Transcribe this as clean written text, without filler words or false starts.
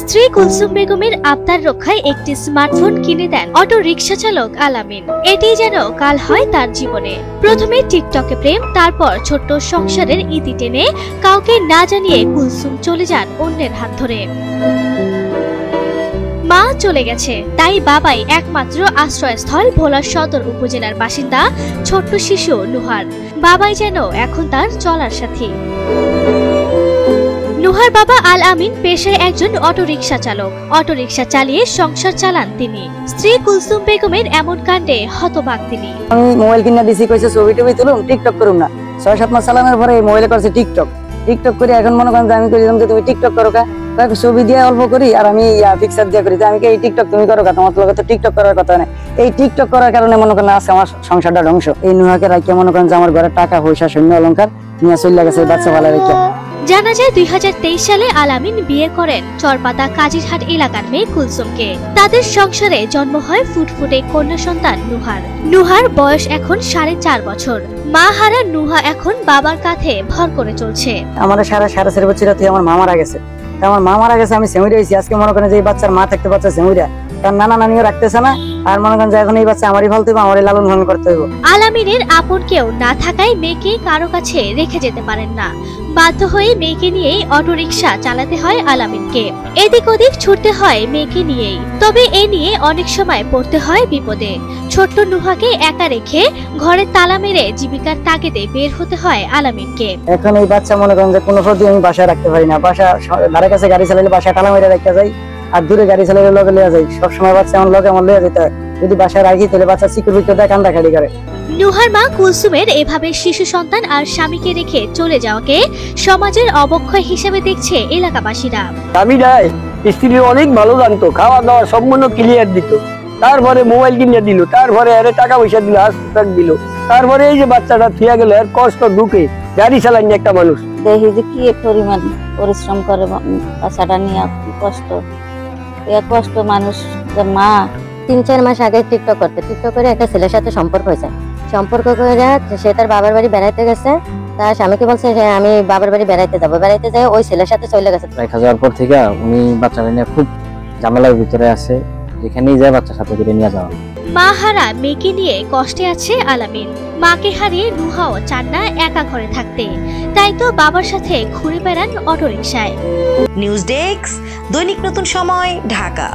স্ত্রী কুলসুম বেগমের আবদার রক্ষায় একটি স্মার্টফোন কিনে দেন অটো রিকশা চালক আলামিন। এটি যেন কাল হয় তার জীবনে। প্রথমে টিকটকে প্রেম, তারপর ছোট্ট সংসারের ইতি টেনে কাউকে না জানিয়ে কুলসুম চলে যান অন্যের হাত ধরে। মা চলে গেছে, তাই বাবাই একমাত্র আশ্রয়স্থল। ভোলা সদর উপজেলার বাসিন্দা ছোট্ট শিশু নুহার। বাবাই যেন এখন তার চলার সাথী। নুহার বাবা আল আমিন পেশায় একজন অটোরিকশা চালক। অটোরিকশা চালিয়ে সংসার চালান তিনি। স্ত্রী কুলসুম বেগমের এমন কাণ্ডে হতবাক তিনি। আমি মোবাইল কিনা দিছি, কইছে ছবি টবি তুলুম, টিকটক করুম না। 6-7 মাস চালানোর পরে মোবাইলে করছে টিকটক করে। এখন মনে করেন আমি কইলাম যে তুমি টিকটক করো কা, ছবি দিয়ে অল্প করি আর আমি পিকচার দিয়ে করি। আমি এই টিকটক তুমি করো কা, তোমার লগে তো টিকটক করার কথা না। এই টিকটক করার কারণে মনে করেন আজকে আমার সংসারটা ধ্বংস। এই নুহাকে রাখিয়া মনে করেন যে আমার ঘরে টাকা পয়সা সৈন্য অলংকার নিয়ে চলে গেছে বাচ্চা ভালো রেখে। জানা যায় 2023 সালে আলামিন বিয়ে করেন চরপাতা কাজিরহাট এলাকার মেয়ে কুলসুমকে। তাদের সংসারে জন্ম হয় ফুটফুটে কন্যা সন্তান নুহার। নুহার বয়স এখন 4.5 বছর। মা হারা নুহা এখন বাবার কাঁধে ভর করে চলছে। আমার সাড়ে 4.5 বছর থেকে আমার মা মারা গেছে। আমার মা মারা গেছে, আমি সেমুরি হয়েছি। আজকে মনে করেন যে এই বাচ্চার মা থাকতে বাচ্চা সেমুরিয়া, তার নানা নানিও রাখতেছে না। আর মনে করেন যে এখন এই বাচ্চা আমারই ফালতে হবে, আমারই লালন পালন করতে হবে। আলামিনের আপন কেউ না থাকায় মেয়েকে কারো কাছে রেখে যেতে পারেন না। বাধ্য হয়ে মেয়েকে নিয়েই অটোরিকশা চালাতে হয় আলামিনকে। এদিক ওদিক ছুটতে হয় মেয়েকে নিয়েই। তবে এ নিয়ে অনেক সময় পড়তে হয় বিপদে। ছোট্ট নুহাকে একা রেখে ঘরে তালা মেরে জীবিকার তাগিদে বের হতে হয় আলামিনকে। এখন এই বাচ্চা মনে করেন যে কোনো প্রতি আমি বাসায় রাখতে পারি না। বাসা ধারে কাছে গাড়ি চালাইলে বাসায় তালা মেরে রাখতে যাই, আর দূরে গাড়ি চালাইলে লগে লিয়ে যাই। সবসময় বাচ্চা আমার লগে আমার লিয়ে যেতে হয়। যদি বাসায় রাখি তাহলে বাচ্চা সিকিউরিটি দেয়, কান্দা খাড়ি করে। নুহার মা কুলসুমের এভাবে শিশু সন্তান আর স্বামীকে রেখে চলে যাওয়াকে সমাজের অবক্ষয় হিসেবে দেখছে এলাকাবাসীরা। আমি নাই, স্ত্রী অনেক ভালো জানতো, খাওয়া দাওয়া সম্পূর্ণ ক্লিয়ার দিত। তারপরে মোবাইল কিনে দিল, তারপরে আরে টাকা পয়সা দিল, হাসপাতাল দিল। তারপরে এই যে বাচ্চাটা থিয়া গেল, এর কষ্ট দুঃখে গাড়ি চালান একটা মানুষ। দেখি যে কি পরিমাণ পরিশ্রম করে বাচ্চাটা নিয়ে, কি কষ্ট। কষ্ট মানুষ। মা 3-4 মাস আগে টিকটক করে একটা ছেলের সাথে সম্পর্ক হয়েছে। সম্পর্ক করে সে তার বাবার বাড়ি বেড়াইতে গেছে। তার স্বামীকে বলছে যে আমি বাবার বাড়ি বেড়াইতে যাবো। বেড়াইতে যাই ওই ছেলের সাথে চলে গেছে। রেখা যাওয়ার পর থেকে উনি বাচ্চাটা নিয়ে খুব ঝামেলার ভিতরে আছে। যেখানেই যায় বাচ্চার সাথে করে নিয়ে যাওয়া। মা হারা মেয়েকে নিয়ে কষ্টে আছে আলামিন। মাকে হারিয়ে নুহাও চান না একা ঘরে থাকতে, তাই তো বাবার সাথে ঘুরে বেড়ান অটোরিকশায়। নিউজ ডেস্ক, দৈনিক নতুন সময়, ঢাকা।